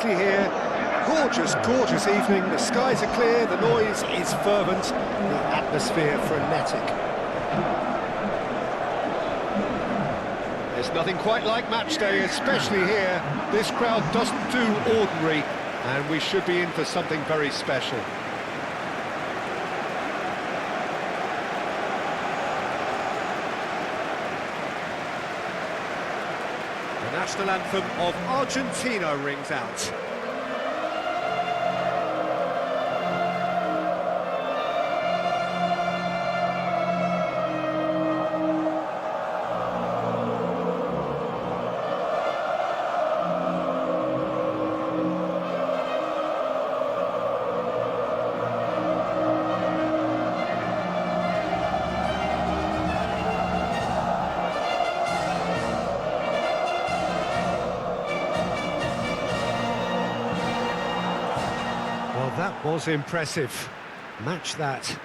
especially here. Gorgeous, gorgeous evening. The skies are clear, the noise is fervent, the atmosphere frenetic. There's nothing quite like match day, especially here. This crowd doesn't do ordinary, and we should be in for something very special. The national anthem of Argentina rings out. Well, that was impressive. Match that.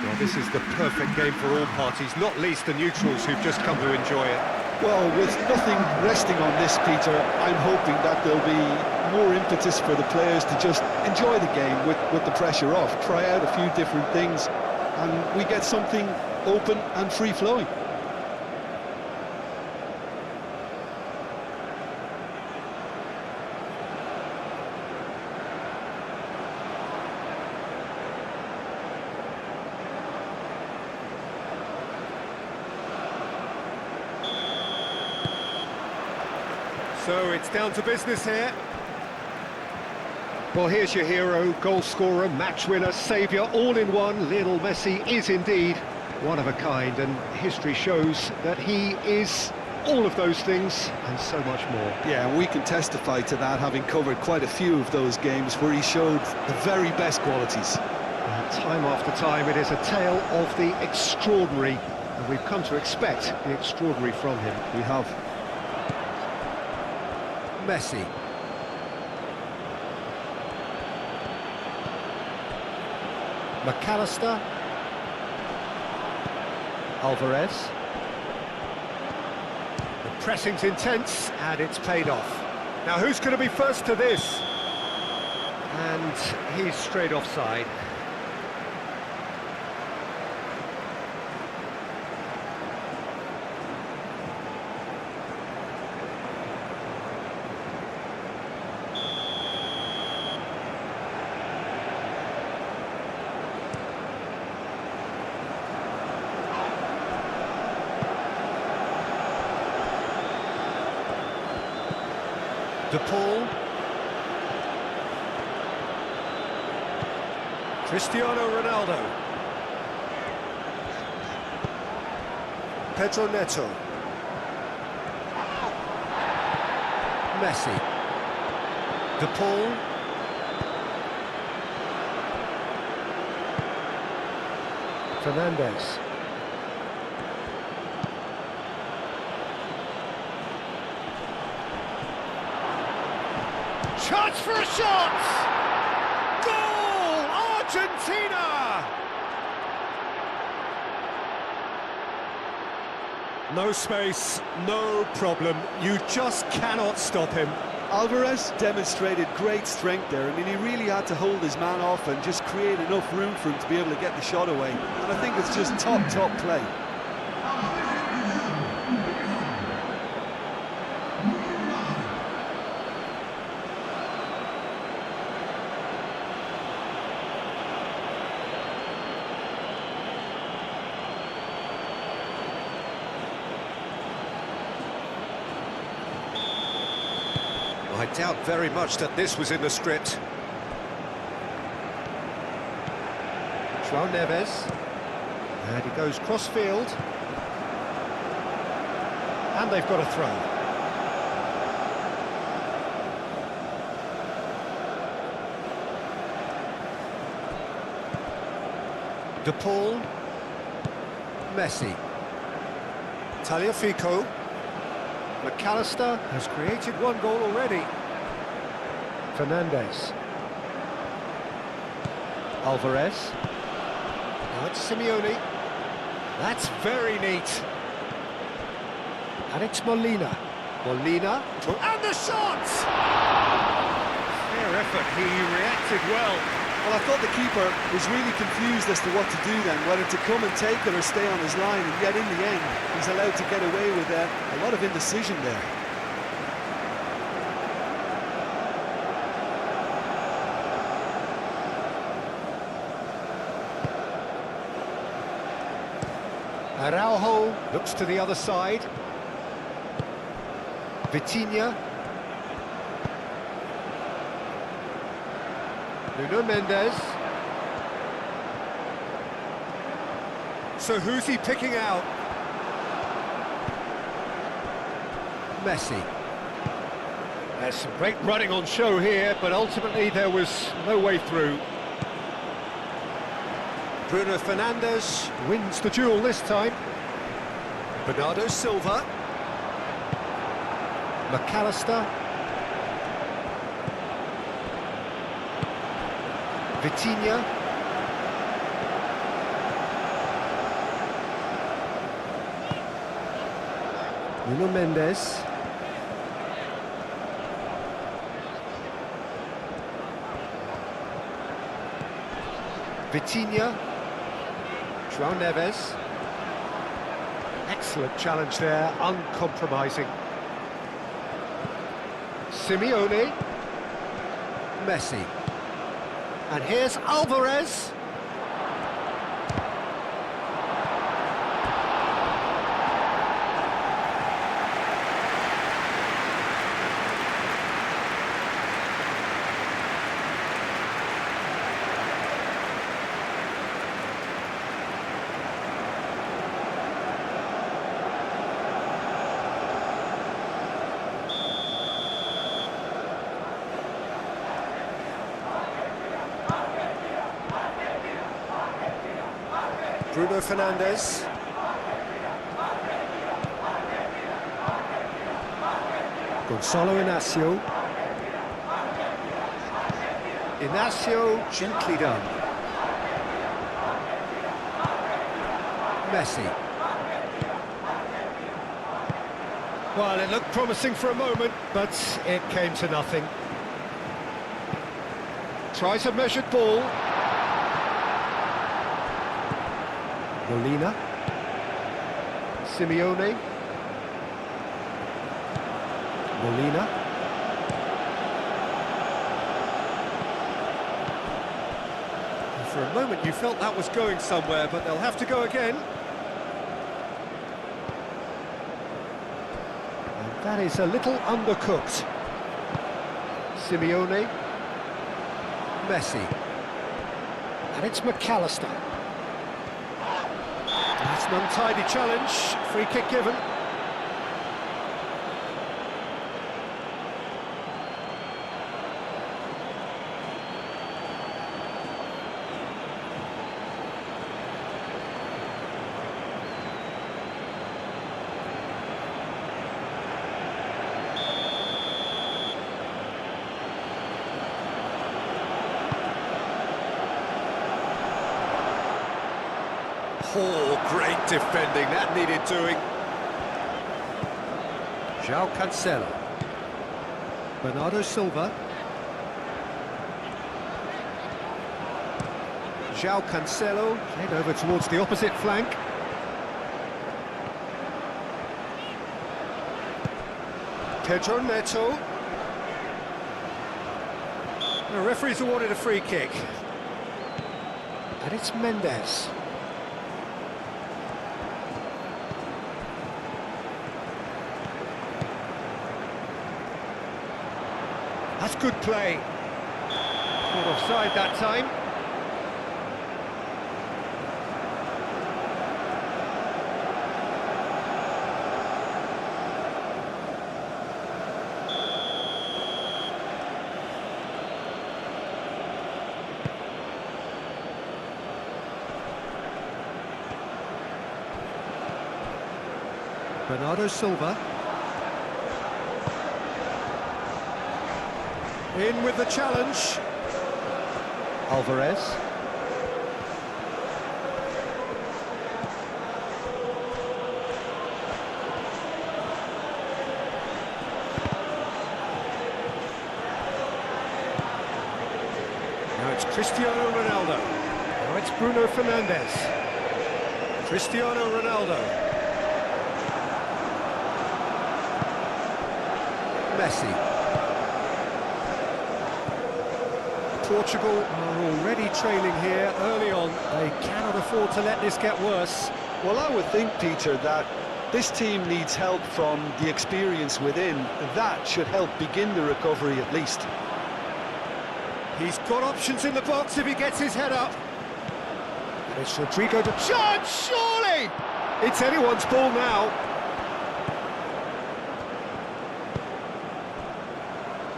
Well, this is the perfect game for all parties, not least the neutrals who've just come to enjoy it. Well, with nothing resting on this, Peter, I'm hoping that there'll be more impetus for the players to just enjoy the game with the pressure off, try out a few different things, and we get something open and free-flowing. So it's down to business here. Well, here's your hero, goal scorer, match winner, saviour, all in one. Lionel Messi is indeed one of a kind, and history shows that he is all of those things and so much more. Yeah, we can testify to that, having covered quite a few of those games where he showed the very best qualities. Time after time, it is a tale of the extraordinary, and we've come to expect the extraordinary from him. We have. Messi. McAllister. Alvarez. The pressing's intense, and it's paid off. Now, who's going to be first to this? And he's straight offside. De Paul. Cristiano Ronaldo. Pedro Neto. Messi. De Paul. Fernandes. Chance for a shot! Goal! Argentina! No space, no problem. You just cannot stop him. Alvarez demonstrated great strength there. I mean, he really had to hold his man off and just create enough room for him to be able to get the shot away. And I think it's just top play. I doubt very much that this was in the script. João Neves. And he goes cross-field. And they've got a throw. De Paul. Messi. Tagliafico. McAllister has created one goal already. Fernandes. Alvarez. Now it's Simeone. That's very neat. And it's Molina. Molina. And the shot! Fair effort, he reacted well. Well, I thought the keeper was really confused as to what to do then, whether to come and take it or stay on his line, and yet in the end, he's allowed to get away with a lot of indecision there. Araujo looks to the other side. Vitinha. Nuno Mendes. So who's he picking out? Messi. There's some great running on show here, but ultimately there was no way through. Bruno Fernandes wins the duel this time. Bernardo Silva. McAllister. Vitinha. Nuno Mendes. Vitinha. João Neves. Excellent challenge there, uncompromising. Simeone. Messi. And here's Alvarez. Bruno Fernandes. Gonzalo Inacio. Inacio gently done. Messi. Well, it looked promising for a moment, but it came to nothing. Tries a measured ball. Molina. Simeone. Molina. And for a moment you felt that was going somewhere, but they'll have to go again. And that is a little undercooked. Simeone. Messi. And it's McAllister. That's an untidy challenge, free kick given. Oh, great defending, that needed doing. João Cancelo. Bernardo Silva. João Cancelo, played over towards the opposite flank. Pedro Neto. The referee's awarded a free kick. And it's Mendes. That's good play. Caught offside that time. Bernardo Silva. In with the challenge. Alvarez. Now it's Cristiano Ronaldo. Now it's Bruno Fernandes. Cristiano Ronaldo. Messi. Portugal are already trailing here early on. They cannot afford to let this get worse. Well, I would think, Peter, that this team needs help from the experience within. That should help begin the recovery at least. He's got options in the box if he gets his head up. And it's Rodrigo to chance, surely! It's anyone's ball now.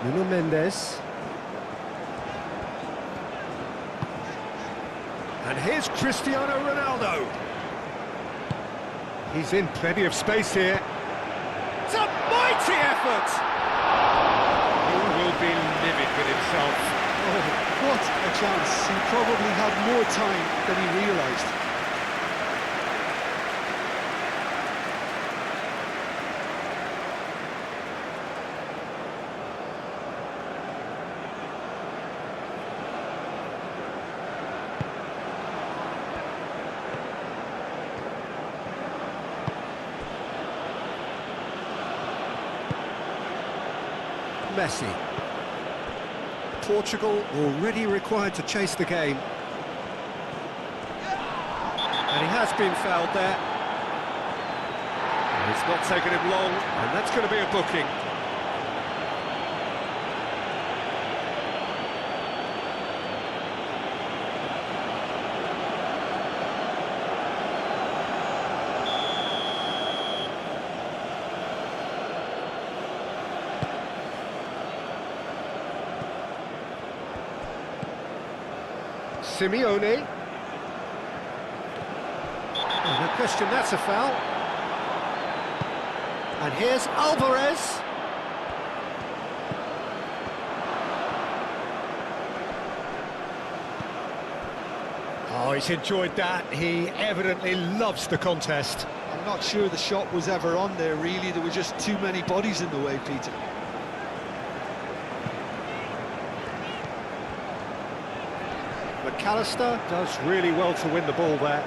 Nuno Mendes. And here's Cristiano Ronaldo. He's in plenty of space here. It's a mighty effort! He will be livid with himself. Oh, what a chance. He probably had more time than he realised. Messi. Portugal already required to chase the game. And he has been fouled there. And it's not taken him long, and that's going to be a booking. Simeone. Oh, no question, that's a foul. And here's Alvarez. Oh, he's enjoyed that. He evidently loves the contest. I'm not sure the shot was ever on there, really. There were just too many bodies in the way, Peter. McAllister does really well to win the ball there.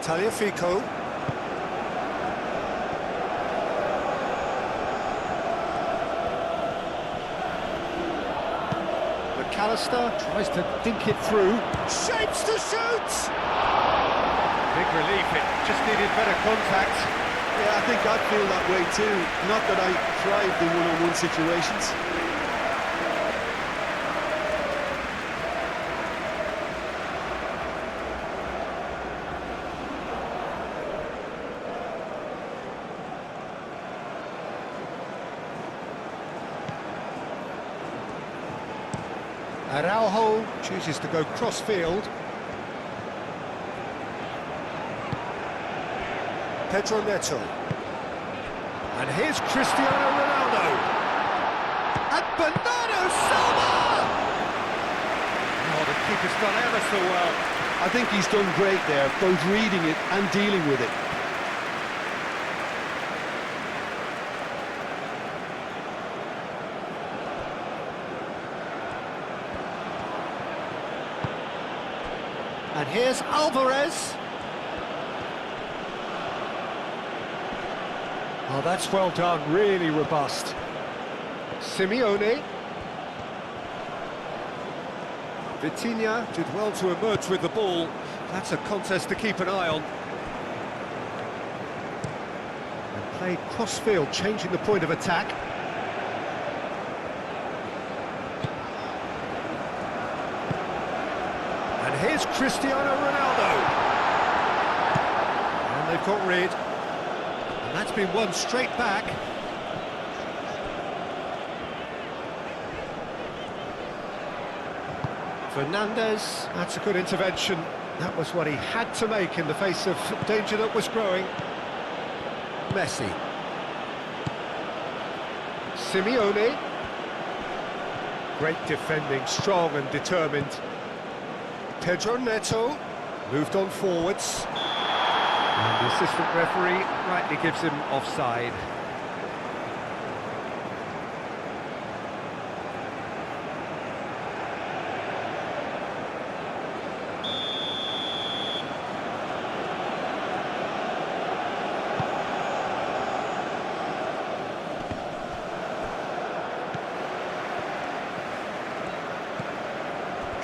Tagliafico. McAllister tries to dink it through. Shapes to shoot! Big relief, it just needed better contact. Yeah, I think I'd feel that way too. Not that I thrived in one-on-one situations. Araujo chooses to go cross-field. Pedro Neto. And here's Cristiano Ronaldo. And Bernardo Silva! Oh, the keeper's done ever so well. I think he's done great there, both reading it and dealing with it. And here's Alvarez. Oh, that's well done, really robust. Simeone. Vitinha did well to emerge with the ball. That's a contest to keep an eye on. And played cross-field, changing the point of attack. And here's Cristiano Ronaldo. And they've got rid. And that's been won straight back. Fernandes, that's a good intervention. That was what he had to make in the face of danger that was growing. Messi. Simeone. Great defending, strong and determined. Pedro Neto moved on forwards. And the assistant referee rightly gives him offside.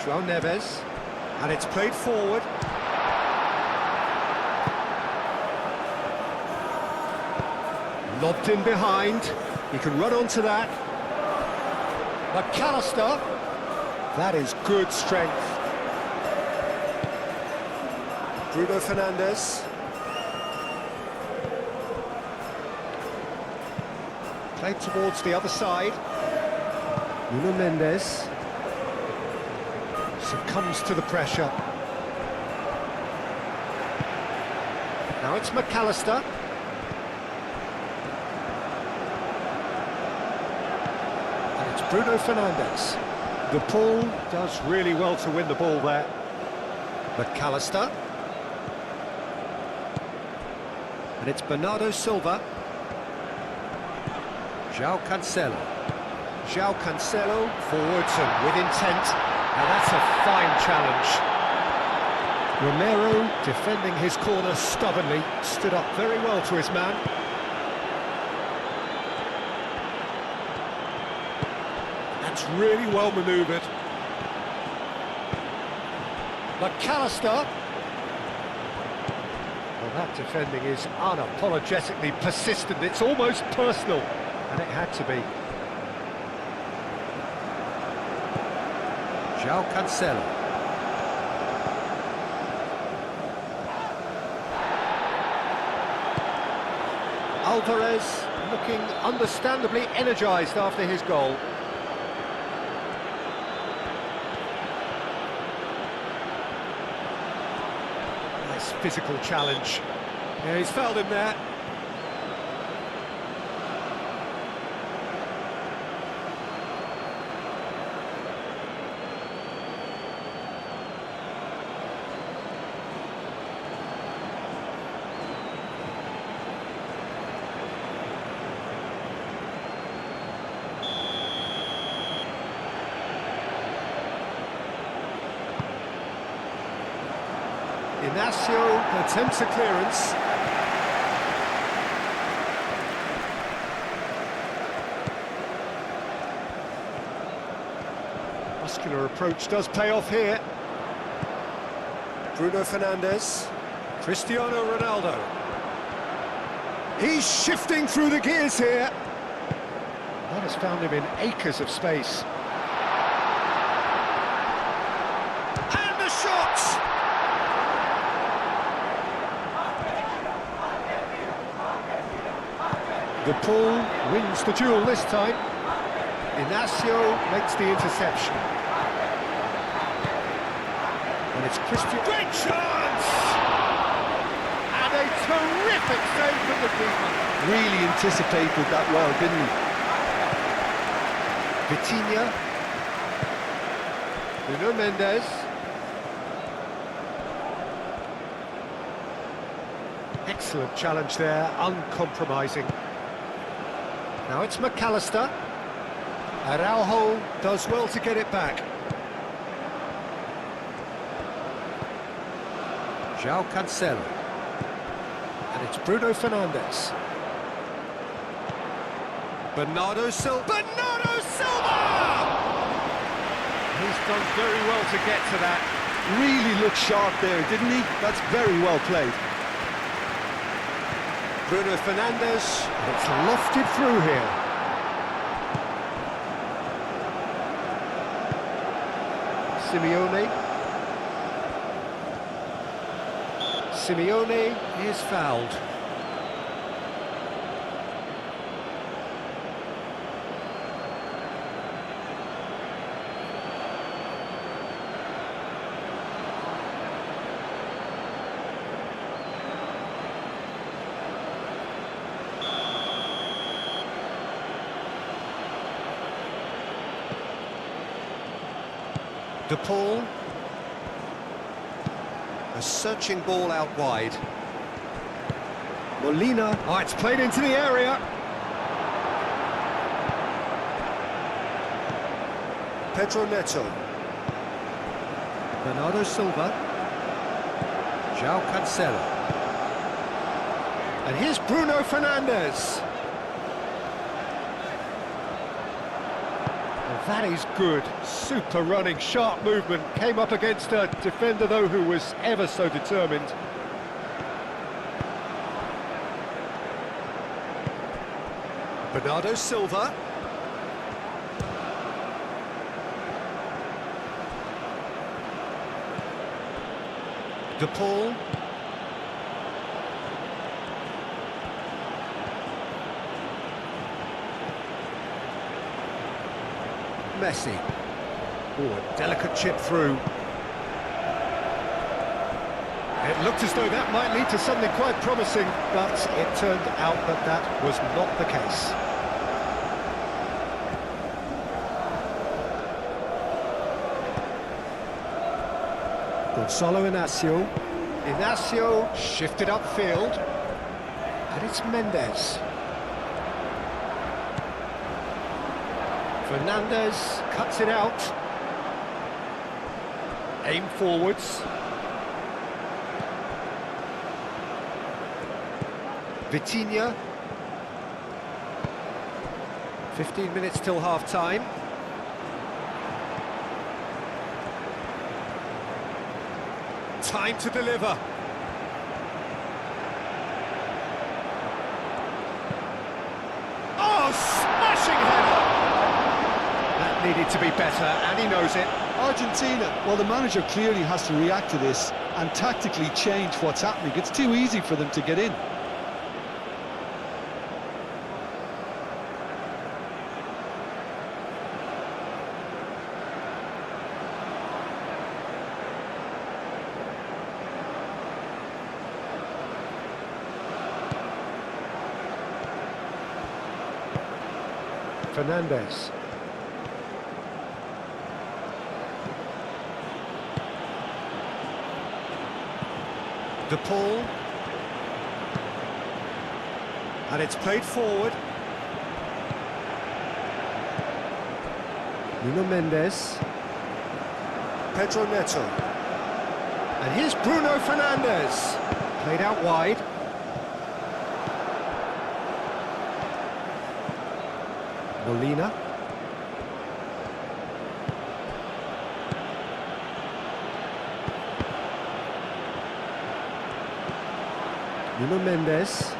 João Neves, and it's played forward. Lobbed in behind, he can run onto that. McAllister, that is good strength. Bruno Fernandes. Played towards the other side. Nuno Mendes. Succumbs to the pressure. Now it's McAllister. And it's Bruno Fernandes. The Paul does really well to win the ball there. McAllister. And it's Bernardo Silva. João Cancelo. João Cancelo forwards and with intent. Now that's a fine challenge. Romero, defending his corner stubbornly, stood up very well to his man. That's really well manoeuvred. McAllister. Well, that defending is unapologetically persistent. It's almost personal, and it had to be. João Cancelo. Alvarez looking understandably energised after his goal. Nice physical challenge. Yeah, he's fouled him there. Inacio attempts a clearance. Muscular approach does pay off here. Bruno Fernandes. Cristiano Ronaldo. He's shifting through the gears here. That has found him in acres of space. And the shot! The Paul wins the duel this time. Inacio makes the interception. And it's Christian. Great chance! And a terrific save from the keeper. Really anticipated that well, didn't he? Vitinha. Nuno Mendes. Excellent challenge there, uncompromising. Now it's McAllister. Araujo does well to get it back. João Cancelo. And it's Bruno Fernandes. Bernardo Silva. Bernardo Silva! He's done very well to get to that. Really looked sharp there, didn't he? That's very well played. Bruno Fernandes, it's lofted through here. Simeone. Simeone is fouled. De Paul. A searching ball out wide. Molina. Oh, it's played into the area. Pedro Neto. Bernardo Silva. João Cancelo. And here's Bruno Fernandes. Well, that is good. Super running, sharp movement. Came up against a defender, though, who was ever so determined. Bernardo Silva. De Paul. Messi. Oh, a delicate chip through. It looked as though that might lead to something quite promising, but it turned out that that was not the case. Gonzalo Inacio. Inacio shifted upfield. And it's Mendes. Fernandes cuts it out. Aim forwards. Vitinha. 15 minutes till half-time. Time to deliver. Oh, smashing header! That needed to be better, and he knows it. Argentina, well, the manager clearly has to react to this and tactically change what's happening. It's too easy for them to get in. Fernandes. De Paul. And it's played forward. Nuno Mendes. Pedro Neto. And here's Bruno Fernandes. Played out wide. Molina. Nuno Mendes.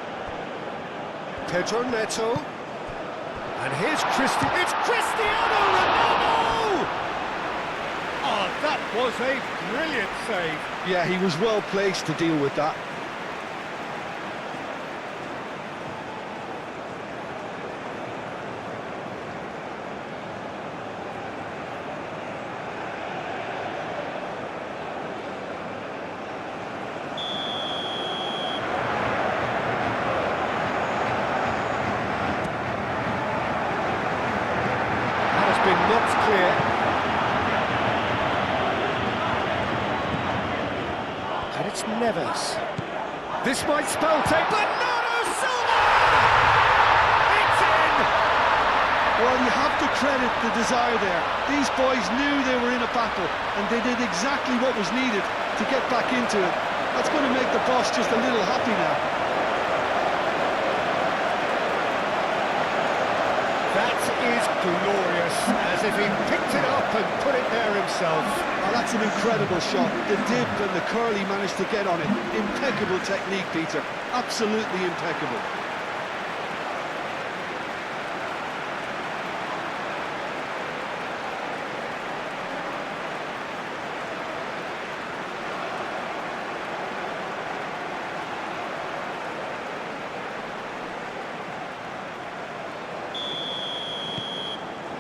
Pedro Neto. And here's It's Cristiano Ronaldo! Oh, that was a brilliant save. Yeah, he was well placed to deal with that. Been knocked clear. And it's Neves. This might spell take. Bernardo Silva! It's in! Well, you have to credit the desire there. These boys knew they were in a battle, and they did exactly what was needed to get back into it. That's going to make the boss just a little happy now. That is glorious, as if he picked it up and put it there himself. Oh, that's an incredible shot. The dip and the curl he managed to get on it. Impeccable technique, Peter. Absolutely impeccable.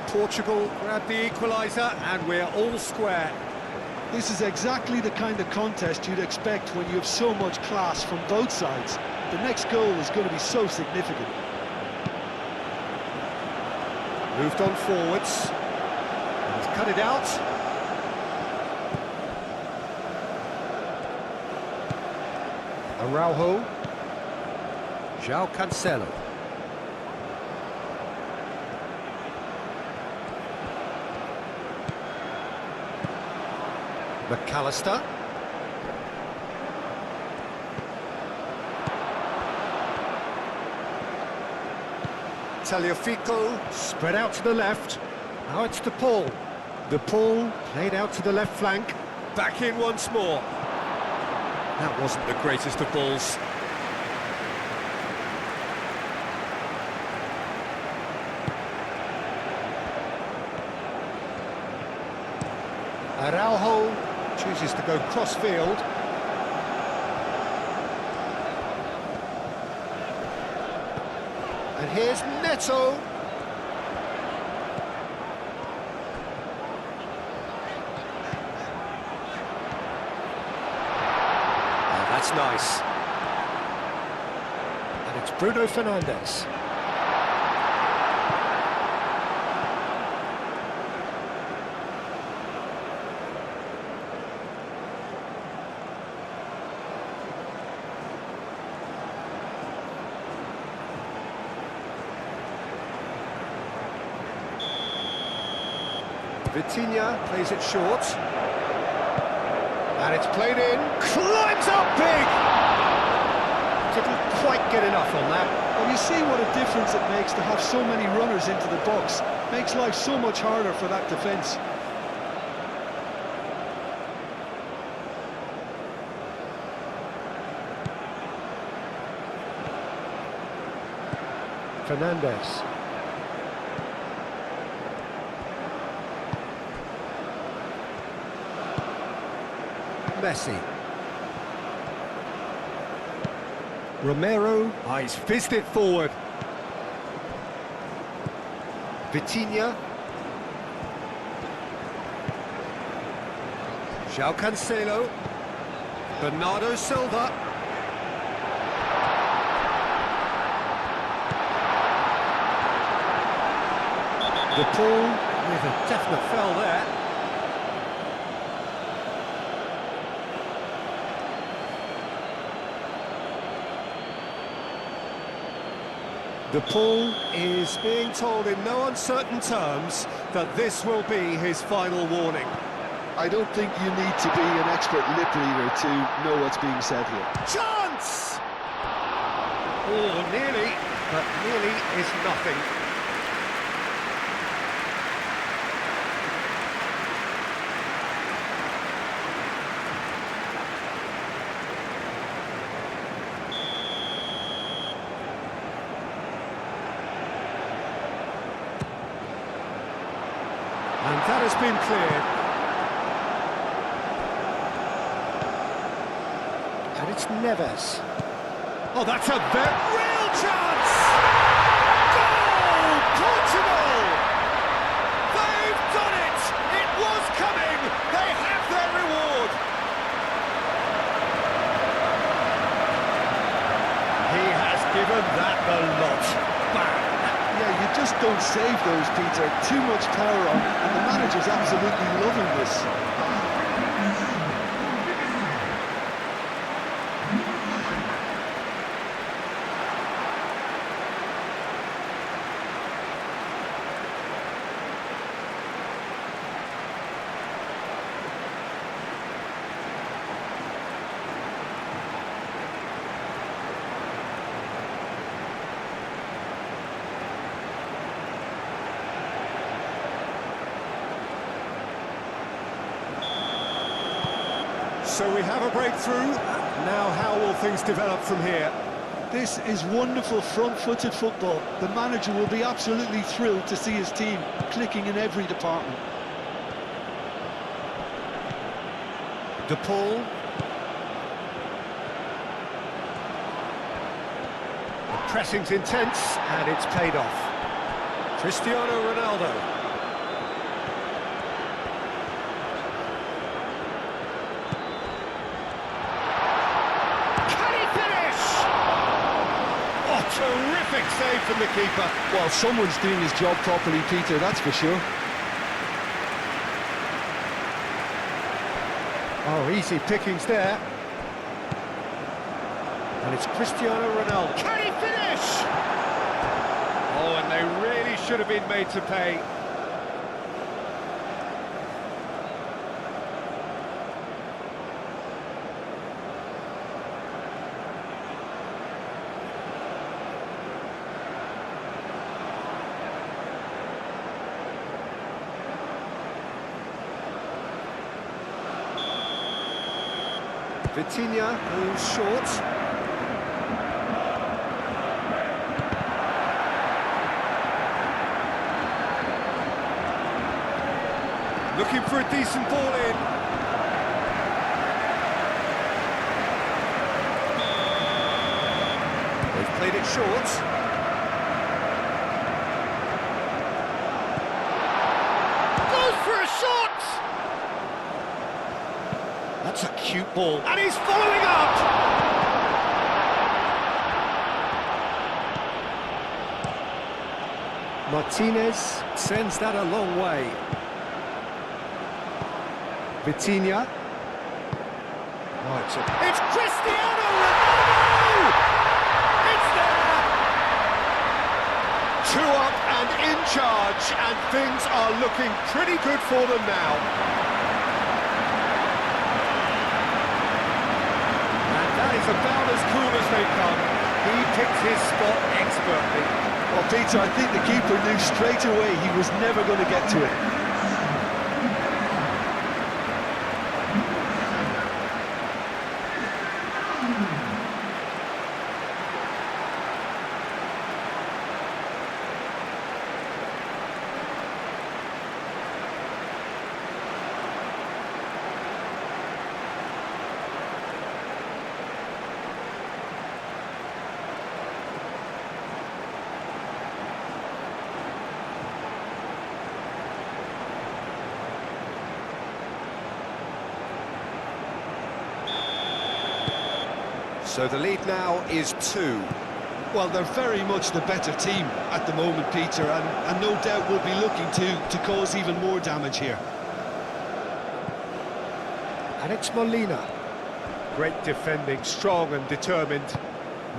Portugal grab the equaliser, and we're all square. This is exactly the kind of contest you'd expect when you have so much class from both sides. The next goal is going to be so significant. Moved on forwards. He's cut it out. Araujo. João Cancelo. McAllister. Tagliafico spread out to the left. Now it's DePaul. DePaul played out to the left flank. Back in once more. That wasn't the greatest of balls. Araujo chooses to go cross-field. And here's Neto. Oh, that's nice. And it's Bruno Fernandes. Vitinha plays it short. And it's played in. Climbs up big! Didn't quite get enough on that. Well, you see what a difference it makes to have so many runners into the box. Makes life so much harder for that defence. Fernandes. Messi. Romero. Oh, he's fizzed it forward. Vitinha. João Cancelo. Bernardo Silva. DePaul with a definite foul there. DePaul is being told in no uncertain terms that this will be his final warning. I don't think you need to be an expert lip reader to know what's being said here. Chance! Oh, nearly, but nearly is nothing. And that has been cleared. And it's Neves. Oh, that's a real chance! Goal! Portugal! They've done it! It was coming! They have their reward! He has given that the lot. Bang! Yeah, you just don't save those, Peter. Too much power on, and the manager's absolutely loving this. So we have a breakthrough. Now how will things develop from here? This is wonderful front-footed football. The manager will be absolutely thrilled to see his team clicking in every department. DePaul. The pressing's intense and it's paid off. Cristiano Ronaldo. Terrific save from the keeper. Well, someone's doing his job properly, Peter, that's for sure. Oh, easy pickings there. And it's Cristiano Ronaldo. Can he finish? Oh, and they really should have been made to pay. Vitinha goes short. Looking for a decent ball in. They've played it short. Goes for a shot! That's a cute ball. And he's following up! Martinez sends that a long way. Vitinha. Oh, it's Cristiano Ronaldo! It's there! 2 up and in charge, and things are looking pretty good for them now. And that is about as cool as they come. He picked his spot expertly. Well, Peter, I think the keeper knew straight away he was never going to get to it. So the lead now is 2. Well, they're very much the better team at the moment, Peter, and no doubt will be looking to cause even more damage here. And it's Molina. Great defending, strong and determined.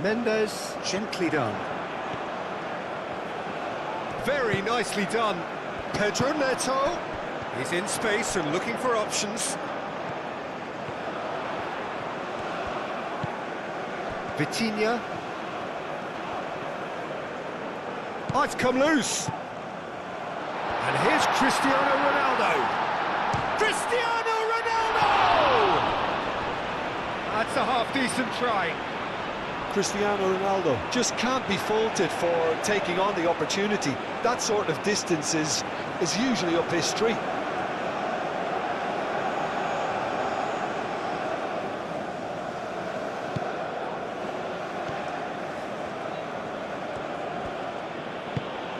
Mendes, gently done. Very nicely done. Pedro Neto. He's in space and looking for options. Vitinha. Oh, it's come loose. And here's Cristiano Ronaldo. Cristiano Ronaldo! That's a half-decent try. Cristiano Ronaldo just can't be faulted for taking on the opportunity. That sort of distance is usually up his street.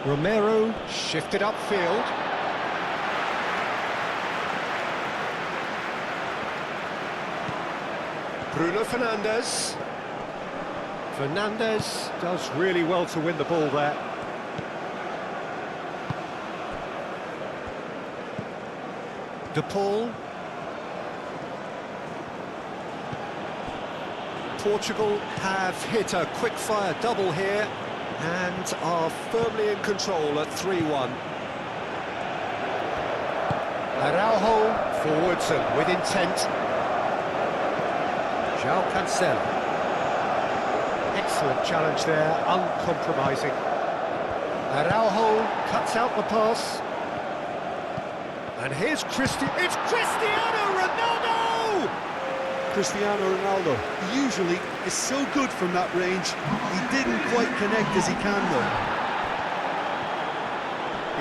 Romero shifted upfield. Bruno Fernandes. Fernandes does really well to win the ball there. De Paul. Portugal have hit a quick-fire double here and are firmly in control at 3-1. Araujo forwards and with intent. João Cancelo. Excellent challenge there, uncompromising. Araujo cuts out the pass. And here's it's Cristiano Ronaldo! Cristiano Ronaldo usually is so good from that range. He didn't quite connect as he can though.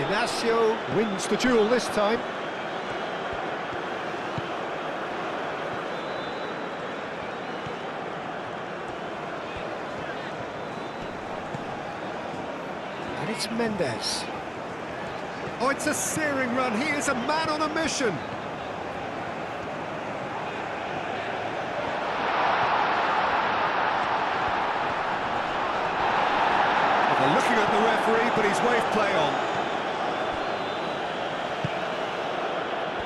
Inacio wins the duel this time. And it's Mendes. Oh, it's a searing run. He is a man on a mission. They're looking at the referee, but he's waved play on.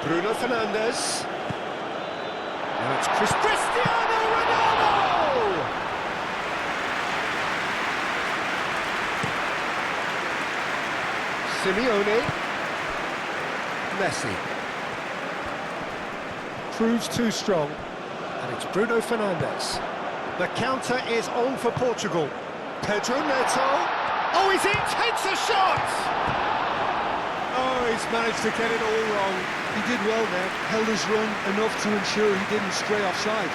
Bruno Fernandes. Now it's Cristiano Ronaldo! Simeone. Messi. Proves too strong. And it's Bruno Fernandes. The counter is on for Portugal. Pedro Neto. Oh, is it? Takes a shot! Oh, he's managed to get it all wrong. He did well there, held his run enough to ensure he didn't stray offside.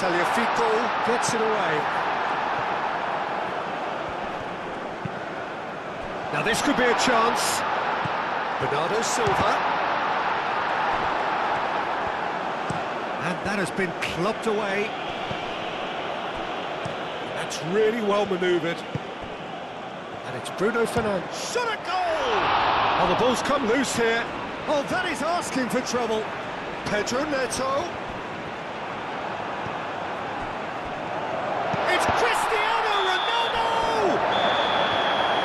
Tagliafico gets it away. Now this could be a chance. Bernardo Silva. And that has been clubbed away. That's really well manoeuvred. And it's Bruno Fernandes. Shot a goal! Oh, the ball's come loose here. Oh, that is asking for trouble. Pedro Neto. It's Cristiano Ronaldo!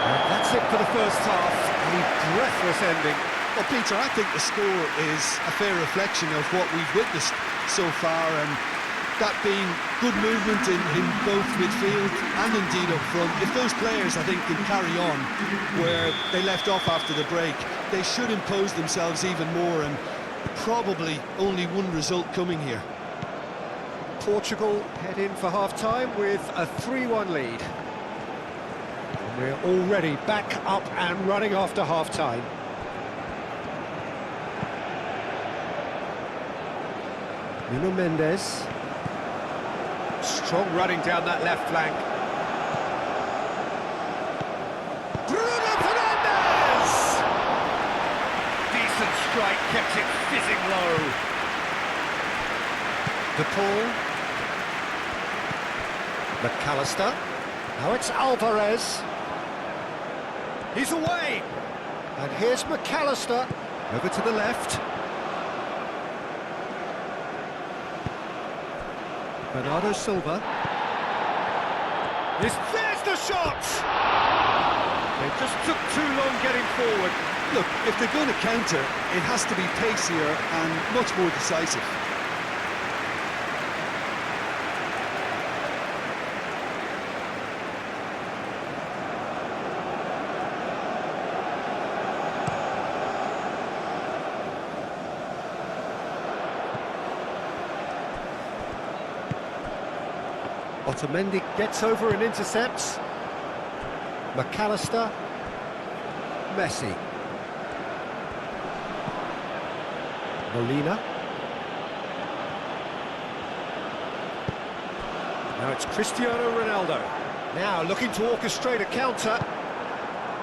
And that's it for the first half. A breathless ending. Well, Peter, I think the score is a fair reflection of what we've witnessed so far, and that being good movement in both midfield and indeed up front. If those players, I think, can carry on where they left off after the break, they should impose themselves even more, and probably only one result coming here. Portugal head in for half-time with a 3-1 lead. And we're already back up and running after half-time. Nuno Mendes. Strong running down that left flank. Bruno Fernandes! Decent strike, kept it fizzing low. De Paul. McAllister. Now it's Alvarez. He's away. And here's McAllister. Over to the left. Bernardo Silva. There's the shot! They just took too long getting forward. Look, if they're going to counter, it has to be pacier and much more decisive. Otamendi gets over and intercepts. McAllister. Messi. Molina. Now it's Cristiano Ronaldo. Now looking to orchestrate a counter.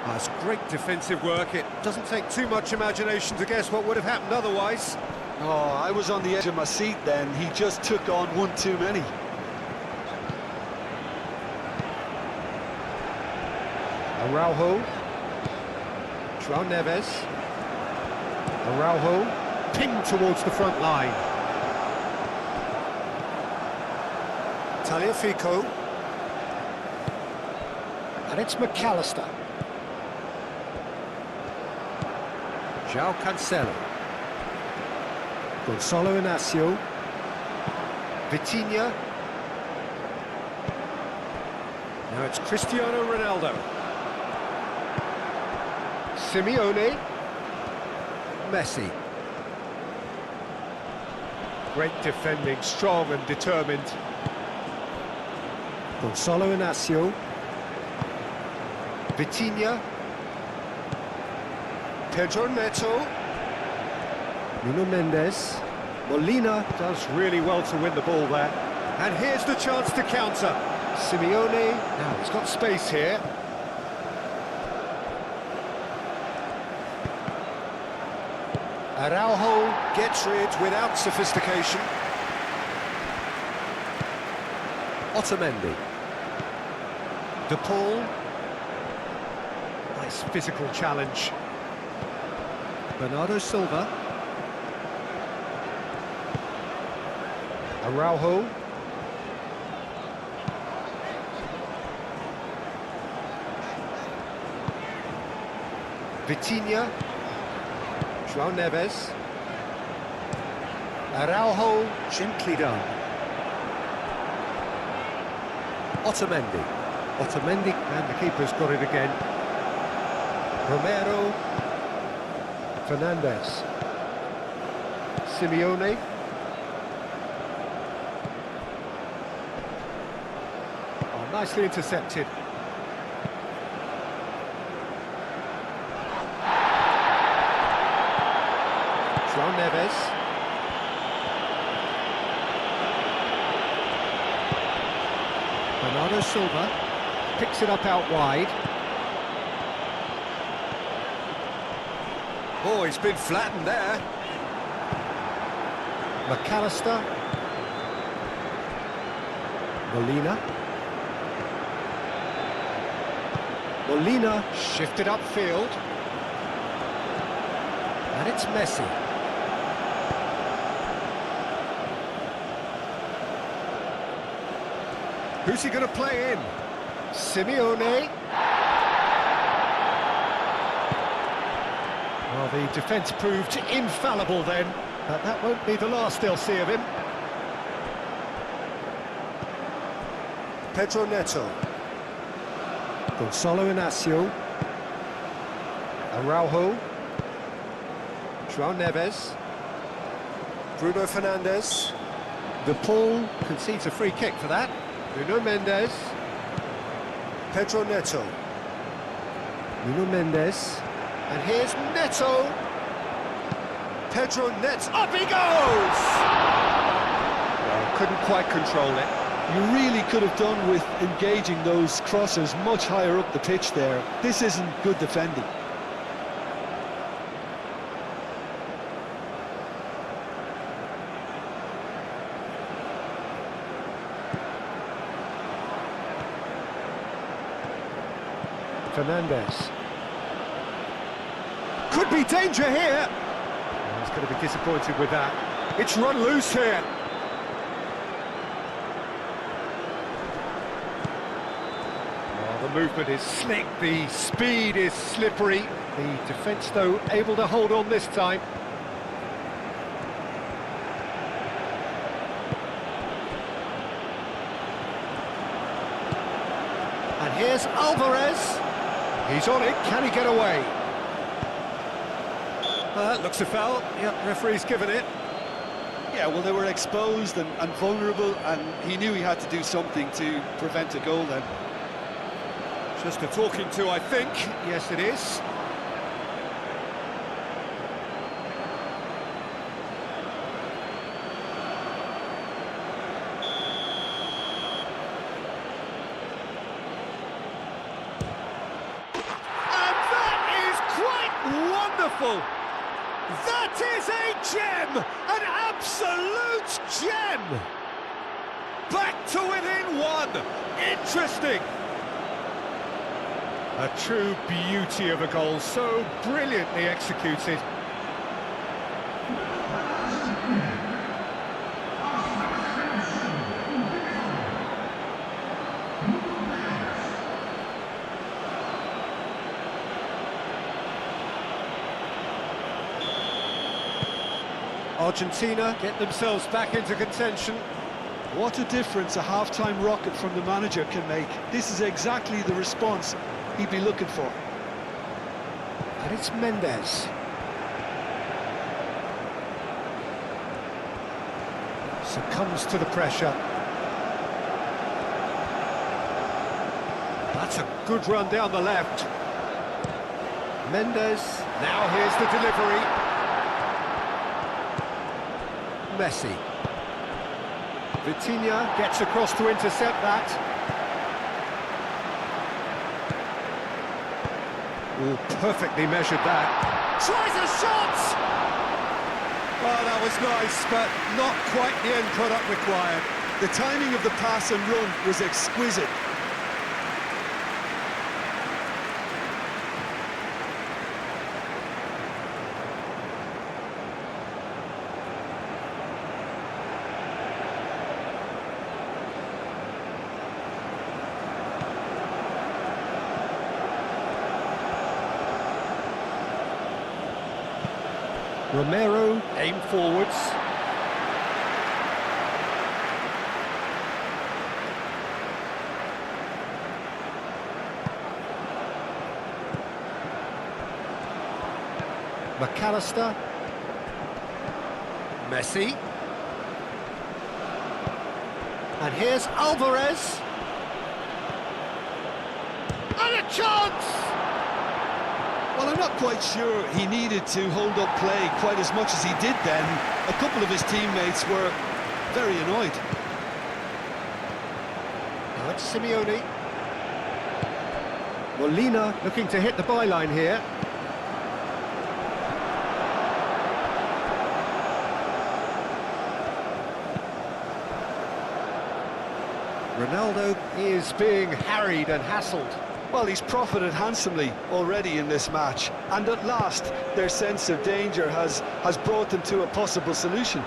That's great defensive work. It doesn't take too much imagination to guess what would have happened otherwise. Oh, I was on the edge of my seat then. He just took on one too many. Araujo. João Neves. Araujo. Pinged towards the front line. Tagliafico. And it's McAllister. João Cancelo. Gonçalo Inácio. Vitinha. Now it's Cristiano Ronaldo. Simeone. Messi. Great defending, strong and determined. Gonçalo Inácio. Vitinha. Pedro Neto. Nuno Mendes. Molina does really well to win the ball there. And here's the chance to counter. Simeone. Now he's got space here. Araujo gets rid without sophistication. Otamendi. De Paul. Nice physical challenge. Bernardo Silva. Araujo. Vitinha. João Neves. Araujo, gently done. Otamendi. Otamendi, and the keeper's got it again. Romero. Fernandes. Simeone. Oh, nicely intercepted. João Neves. Bernardo Silva picks it up out wide. Oh, he's been flattened there. McAllister. Molina. Molina shifted upfield. And it's Messi. Who's he going to play in? Simeone. Well, the defence proved infallible then, but that won't be the last they'll see of him. Pedro Neto. Gonzalo Inacio. Araujo. João Neves. Bruno Fernandes. De Paul concedes a free kick for that. Nuno Mendes. Pedro Neto. Nuno Mendes. And here's Neto. Pedro Neto. Up he goes! Well, couldn't quite control it. You really could have done with engaging those crosses much higher up the pitch there. This isn't good defending. Fernandes. Could be danger here. Oh, he's going to be disappointed with that. It's run loose here. Oh, the movement is slick, the speed is slippery. The defence, though, able to hold on this time. And here's Alvarez. He's on it, can he get away? Looks a foul. Yep, referee's given it. Yeah, well, they were exposed and vulnerable, and he knew he had to do something to prevent a goal then. Just a talking to, I think. Yes, it is. Wonderful! That is a gem! An absolute gem! Back to within one! Interesting! A true beauty of a goal, so brilliantly executed. Argentina get themselves back into contention. What a difference a half-time rocket from the manager can make. This is exactly the response he'd be looking for. And it's Mendes. Succumbs to the pressure. That's a good run down the left. Mendes, now here's the delivery. Messi. Vitinha gets across to intercept that. Oh, perfectly measured that. Tries a shot! Well, that was nice, but not quite the end product required. The timing of the pass and run was exquisite. Romero, aim forwards. McAllister. Messi. And here's Alvarez. And a chance! Well, I'm not quite sure he needed to hold up play quite as much as he did then. A couple of his teammates were very annoyed. Now it's Simeone. Molina looking to hit the byline here. Ronaldo is being harried and hassled. Well, he's profited handsomely already in this match, and at last their sense of danger has brought them to a possible solution.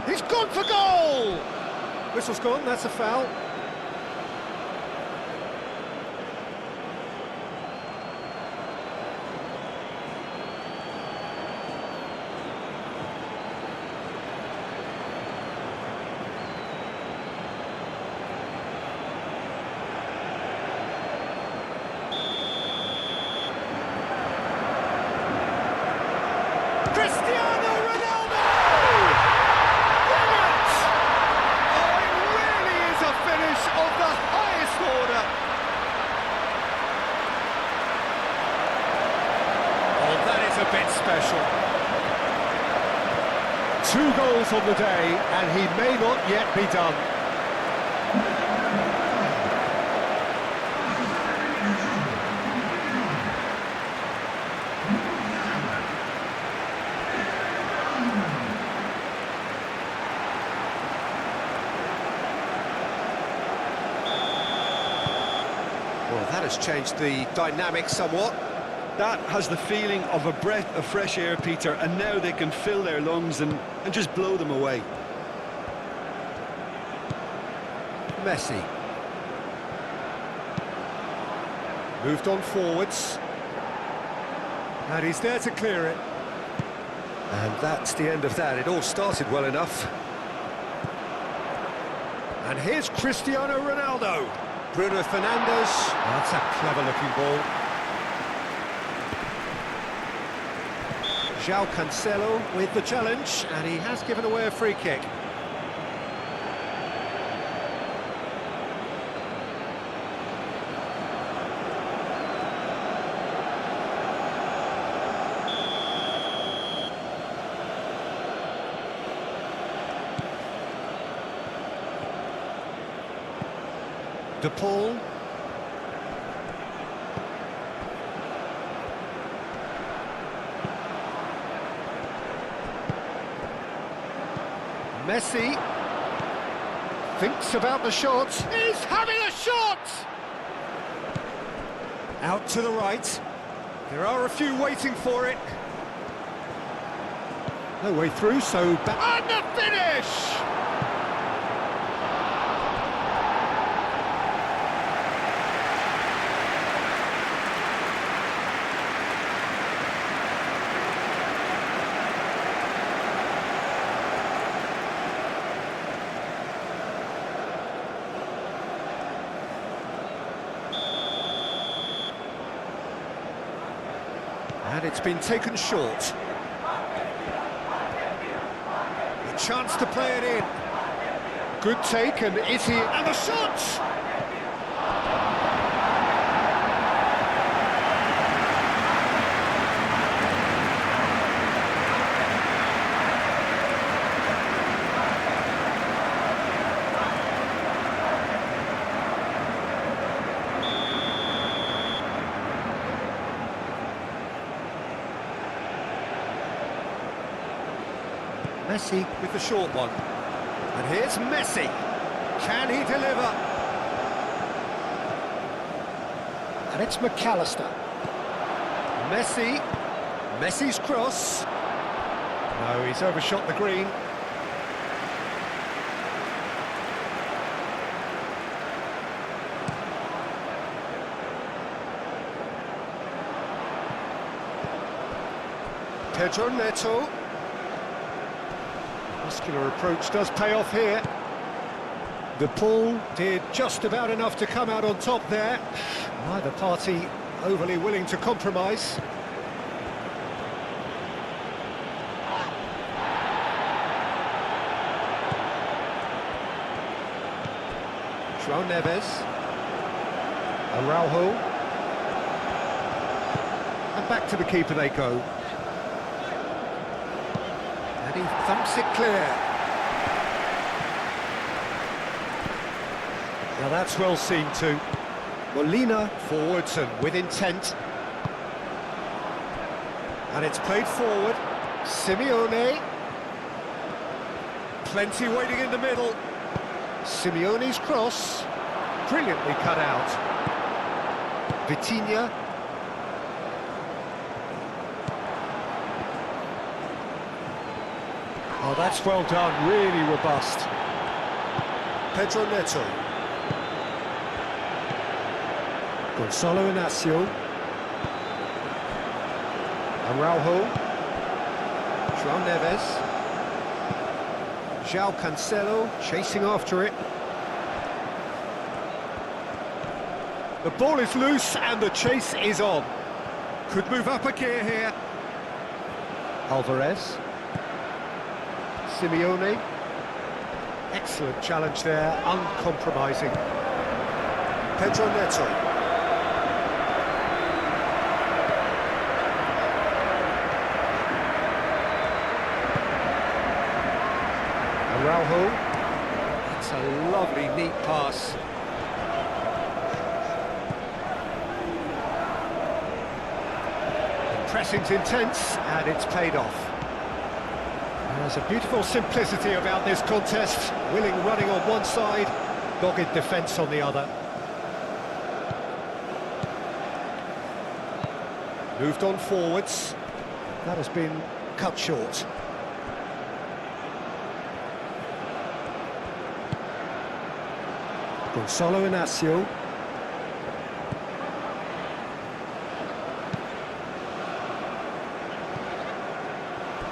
He's gone for goal! Whistle's gone, that's a foul. Cristiano Ronaldo! Brilliant! Oh, it really is a finish of the highest order. Oh, that is a bit special. 2 goals on the day, and he may not yet be done. Well, that has changed the dynamic somewhat. That has the feeling of a breath of fresh air, Peter, and now they can fill their lungs and just blow them away. Messi. Moved on forwards. And he's there to clear it. And that's the end of that. It all started well enough. And here's Cristiano Ronaldo. Bruno Fernandes. That's a clever-looking ball. João Cancelo with the challenge, and he has given away a free kick. De Paul. Messi thinks about the shot. He's having a shot! Out to the right. There are a few waiting for it. No way through, so back. And the finish! And it's been taken short. A chance to play it in. Good take, and is he... And the shot! Messi with the short one. And here's Messi. Can he deliver? And it's McAllister. Messi. Messi's cross. No, he's overshot the green. Pedro Neto. Muscular approach does pay off here. The ball did just about enough to come out on top there. Neither party overly willing to compromise. João Neves. Araujo. And back to the keeper they go. And he thumps it clear. Now that's well seen too. Molina forwards and with intent. And it's played forward. Simeone. Plenty waiting in the middle. Simeone's cross. Brilliantly cut out. Vitinha. Oh, that's well done, really robust. Pedro Neto. Gonzalo Inacio. Araujo. João Neves. João Cancelo chasing after it. The ball is loose and the chase is on. Could move up a gear here. Alvarez. Simeone. Excellent challenge there, uncompromising. Pedro Neto. Araujo. That's a lovely, neat pass. The pressing's intense, and it's paid off. There's a beautiful simplicity about this contest. Willing running on one side, dogged defence on the other. Moved on forwards. That has been cut short. Gonzalo Inacio.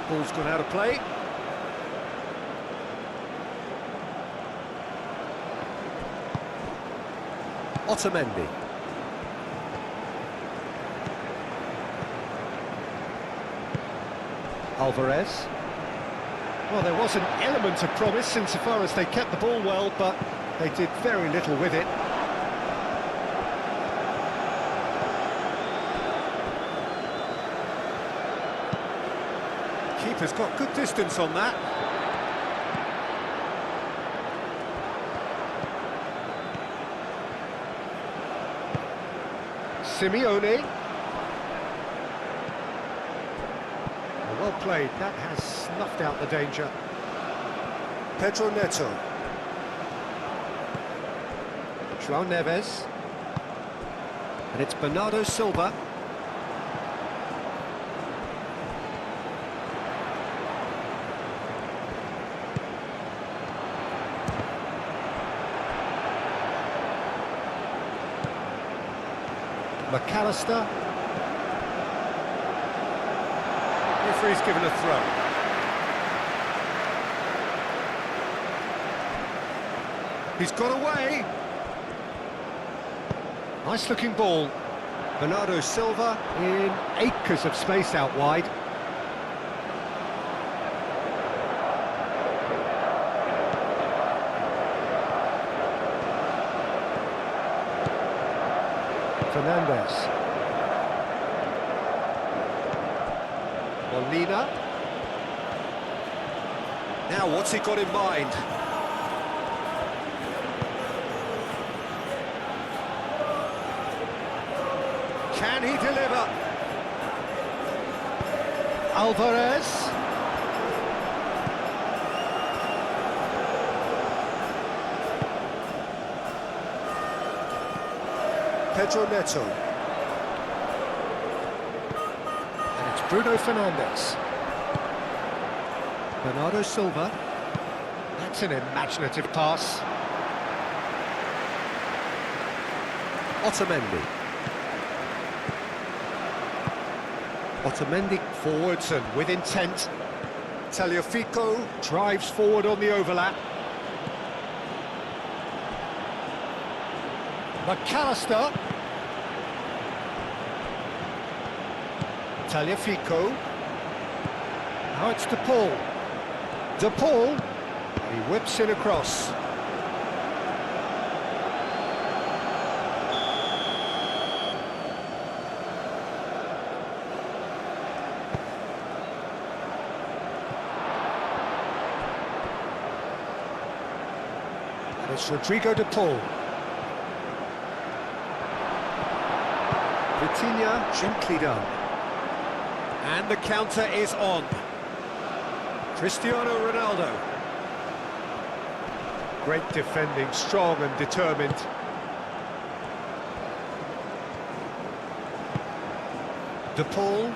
Ball's gone out of play. Otamendi. Alvarez. Well, there was an element of promise insofar as they kept the ball well, but they did very little with it. Keeper's got good distance on that. Simeone. Well played, that has snuffed out the danger. Pedro Neto. João Neves. And it's Bernardo Silva. McAllister. Referee's given a throw. He's got away. Nice looking ball. Bernardo Silva in acres of space out wide. Fernandez. Molina. Now, what's he got in mind? Can he deliver? Alvarez. Pedro Neto. And it's Bruno Fernandes. Bernardo Silva. That's an imaginative pass. Otamendi. Otamendi forwards and with intent. Tagliafico drives forward on the overlap. McAllister. Tagliafico. Now it's De Paul. De Paul. He whips it across. And it's Rodrigo De Paul. Vitinha, gently done. And the counter is on. Cristiano Ronaldo. Great defending, strong and determined. De Paul.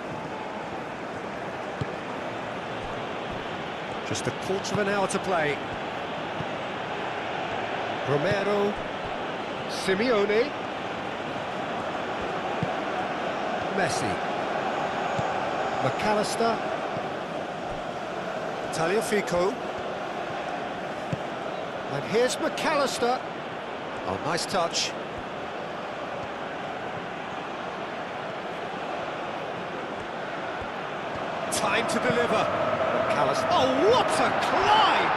Just a quarter of an hour to play. Romero. Simeone. Messi. McAllister. Tagliafico. And here's McAllister. Oh, nice touch. Time to deliver. McAllister. Oh, what a climb!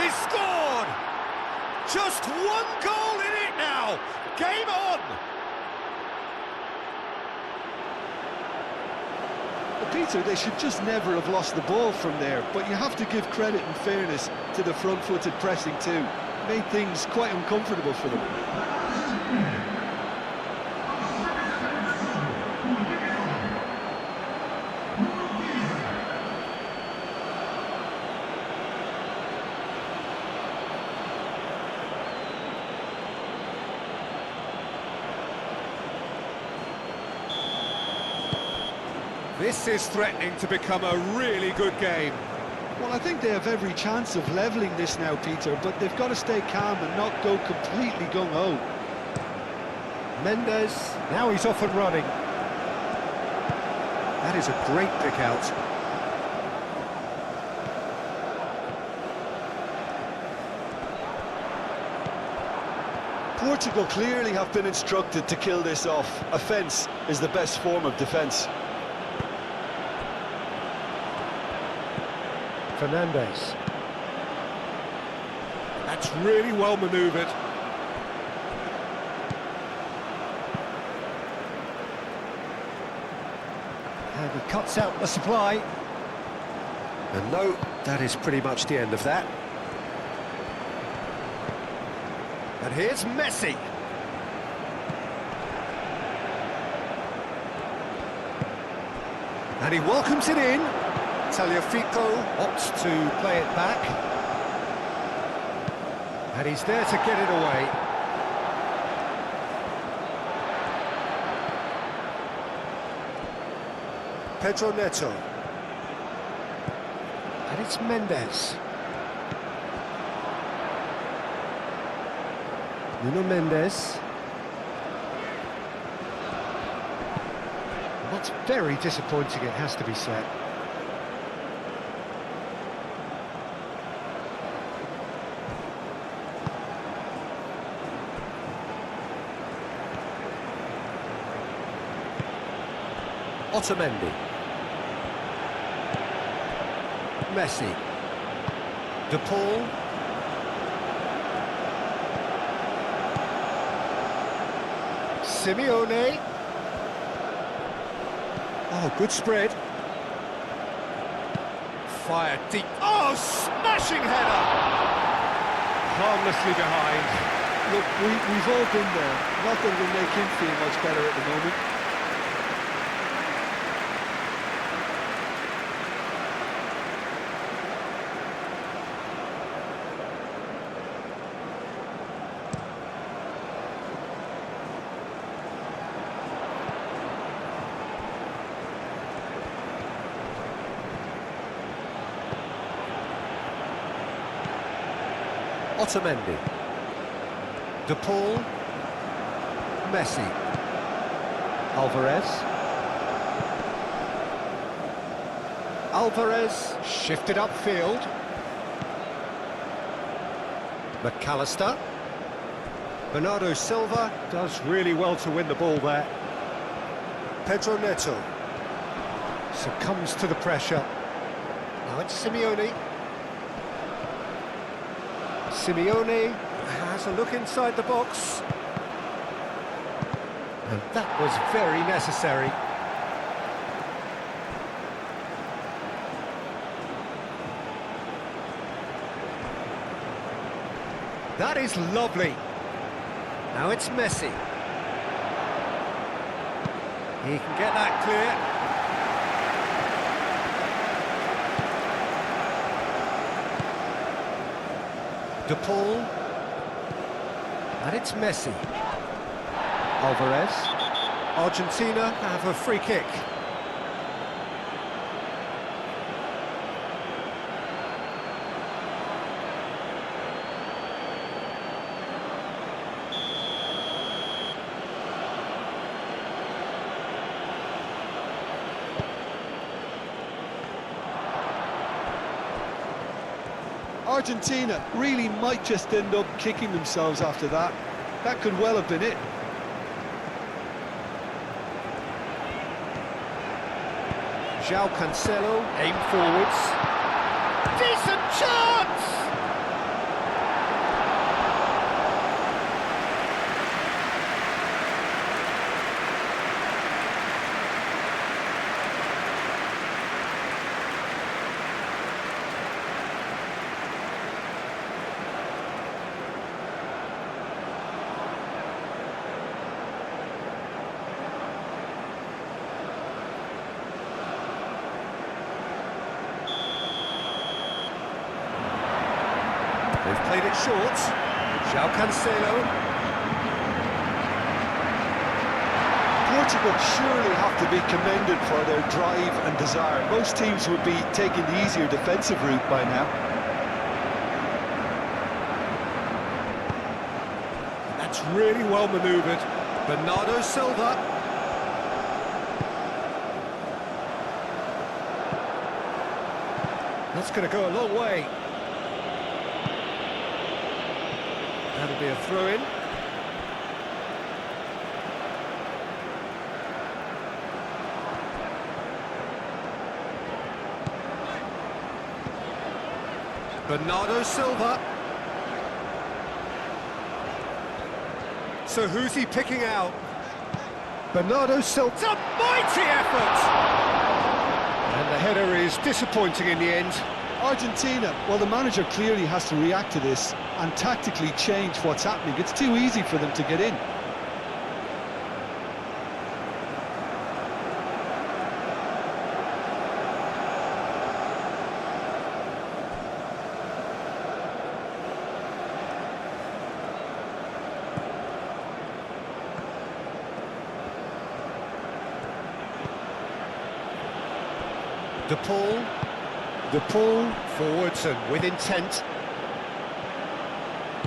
He scored! Just one goal in it now. Game on! Peter, they should just never have lost the ball from there, but you have to give credit and fairness to the front-footed pressing too. Made things quite uncomfortable for them. This is threatening to become a really good game. Well, I think they have every chance of levelling this now, Peter, but they've got to stay calm and not go completely gung-ho. Mendes, now he's off and running. That is a great pick out. Portugal clearly have been instructed to kill this off. Offence is the best form of defence. Fernandes. That's really well manoeuvred. And he cuts out the supply. And no, that is pretty much the end of that. And here's Messi. And he welcomes it in. Tagliafico opts to play it back. And he's there to get it away. Pedro Neto. And it's Mendes. Nuno Mendes. That's very disappointing, it has to be said. Otamendi. Messi. De Paul. Simeone. Oh, good spread. Fired deep. Oh, smashing header! Harmlessly behind. Look, we've all been there. Not that it'll make him feel much better at the moment. Otamendi. De Paul. Messi. Alvarez. Alvarez shifted upfield. McAllister. Bernardo Silva does really well to win the ball there. Pedro Neto succumbs to the pressure. Now it's Simeone. Simeone has a look inside the box. And that was very necessary. That is lovely. Now it's Messi. He can get that clear. De Paul. And it's Messi. Alvarez. Argentina have a free kick. Argentina really might just end up kicking themselves after that. That could well have been it. João Cancelo, aim forwards. Decent chance! They've played it short. João Cancelo. Portugal surely have to be commended for their drive and desire. Most teams would be taking the easier defensive route by now. That's really well manoeuvred. Bernardo Silva. That's going to go a long way. That'll be a throw-in. Bernardo Silva. So who's he picking out? Bernardo Silva. It's a mighty effort! And the header is disappointing in the end. Argentina, well, the manager clearly has to react to this and tactically change what's happening. It's too easy for them to get in. De Paul. De Paul forwards and with intent.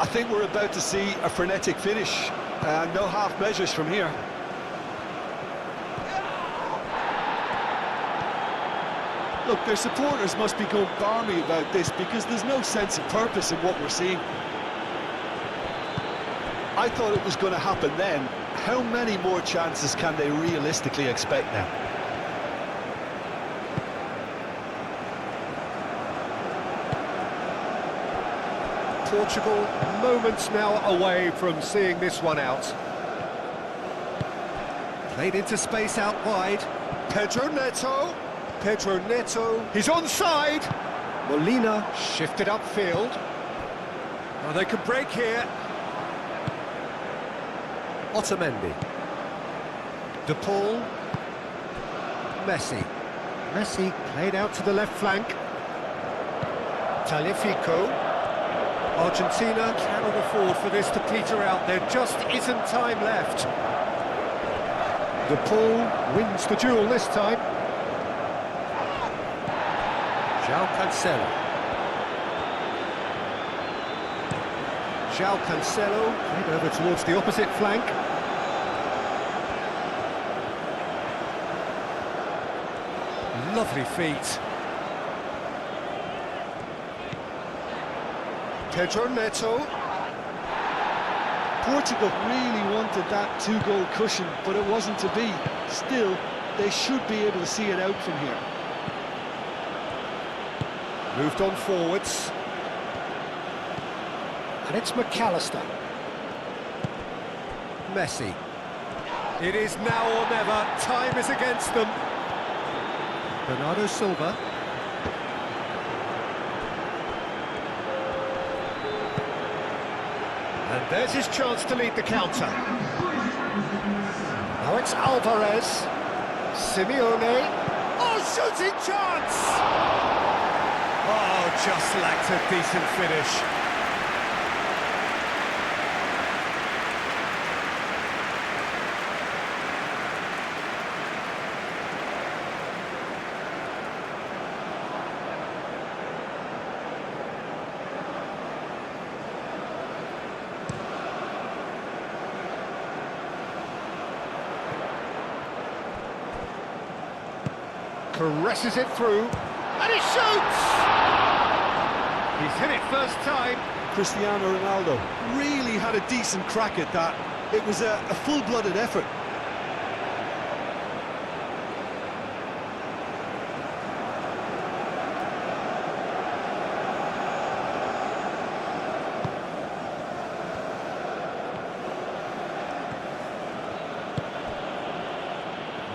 I think we're about to see a frenetic finish. No half measures from here. Look, their supporters must be going balmy about this because there's no sense of purpose in what we're seeing. I thought it was going to happen then. How many more chances can they realistically expect now? Portugal moments now away from seeing this one out. Played into space out wide. Pedro Neto. Pedro Neto. He's onside. Molina shifted upfield. Oh, they could break here. Otamendi. De Paul. Messi. Messi played out to the left flank. Tagliafico. Argentina cannot afford for this to peter out. There just isn't time left. De Paul wins the duel this time. João Cancelo. João Cancelo played over towards the opposite flank. Lovely feet. Pedro Neto. Portugal really wanted that two-goal cushion, but it wasn't to be. Still, they should be able to see it out from here. Moved on forwards. And it's McAllister. Messi. It is now or never. Time is against them. Bernardo Silva. And there's his chance to lead the counter. Now it's Alvarez. Simeone. Oh, shooting chance! Oh, just lacked a decent finish. Caresses it through, and he shoots! He's hit it first time. Cristiano Ronaldo really had a decent crack at that. It was a full-blooded effort.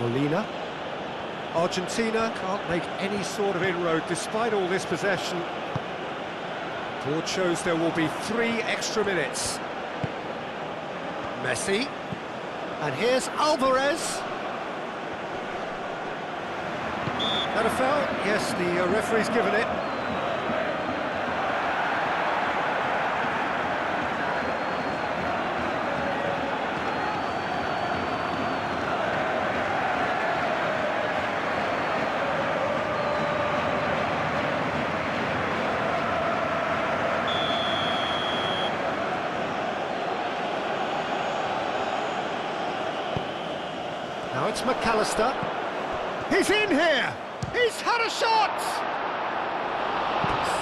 Molina. Argentina can't make any sort of inroad despite all this possession. Board shows there will be 3 extra minutes. Messi. And here's Alvarez. That a foul? Yes, the referee's given it. Now it's McAllister. He's in here! He's had a shot!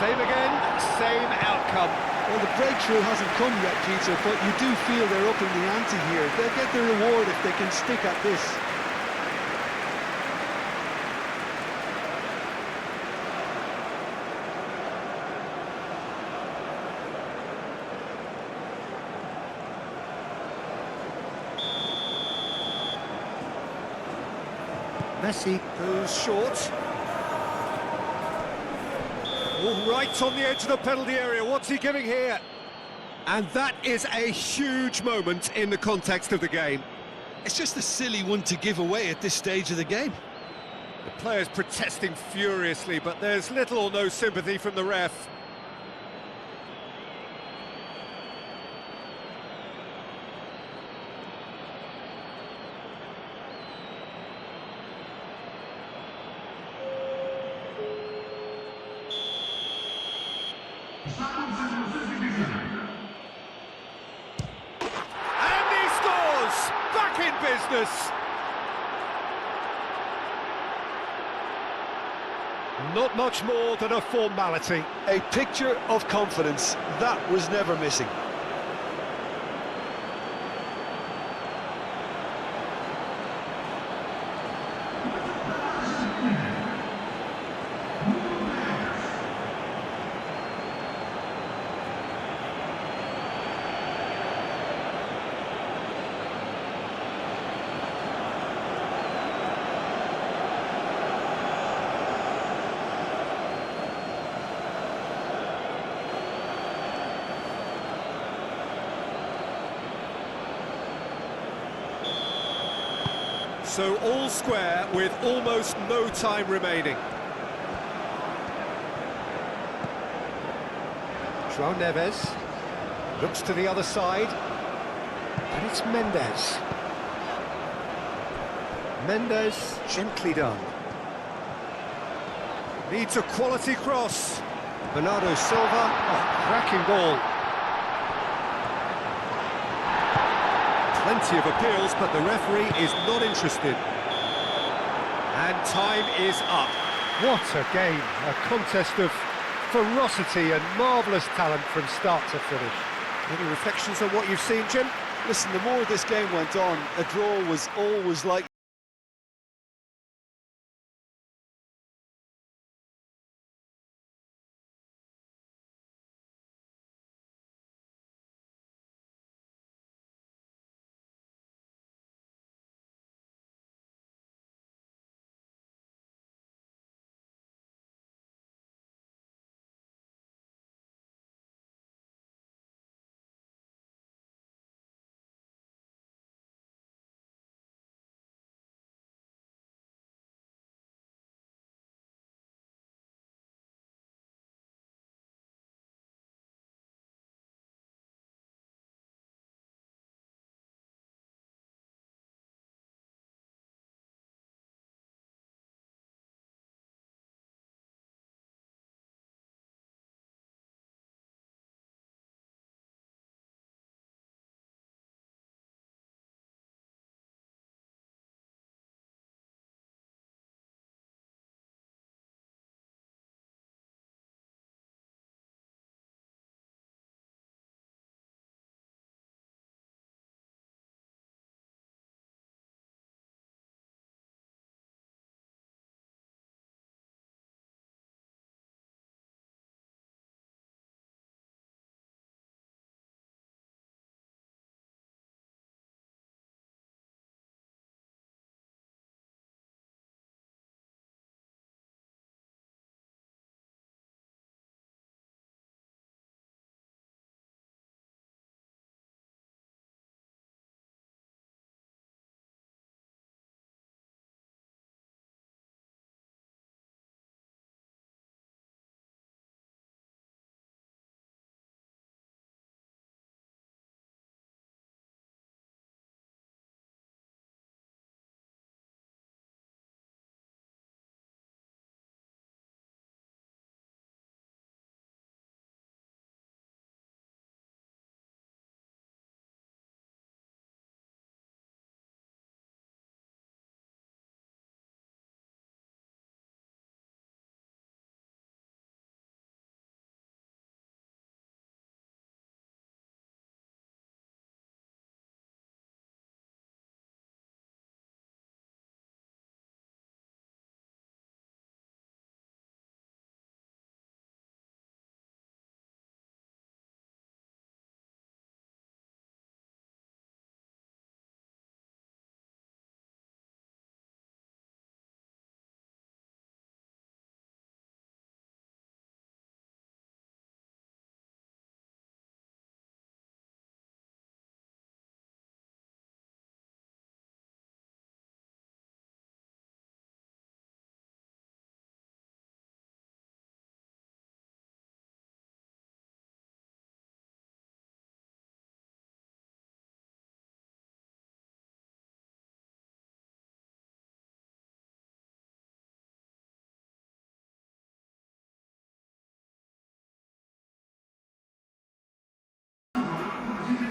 Same again, same outcome. Well, the breakthrough hasn't come yet, Peter, but you do feel they're up in the ante here. They'll get the reward if they can stick at this. Messi goes short. Oh, right on the edge of the penalty area. What's he giving here? And that is a huge moment in the context of the game. It's just a silly one to give away at this stage of the game. The players protesting furiously, but there's little or no sympathy from the ref. And he scores! Back in business! Not much more than a formality. A picture of confidence. That was never missing. So all square with almost no time remaining. João Neves looks to the other side, and it's Mendes. Mendes, gently done. Needs a quality cross. Bernardo Silva, cracking ball. Plenty of appeals, but the referee is not interested. And time is up. What a game, a contest of ferocity and marvellous talent from start to finish. Any reflections on what you've seen, Jim? Listen, the more this game went on, a draw was always like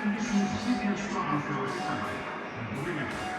Conditions, super strong for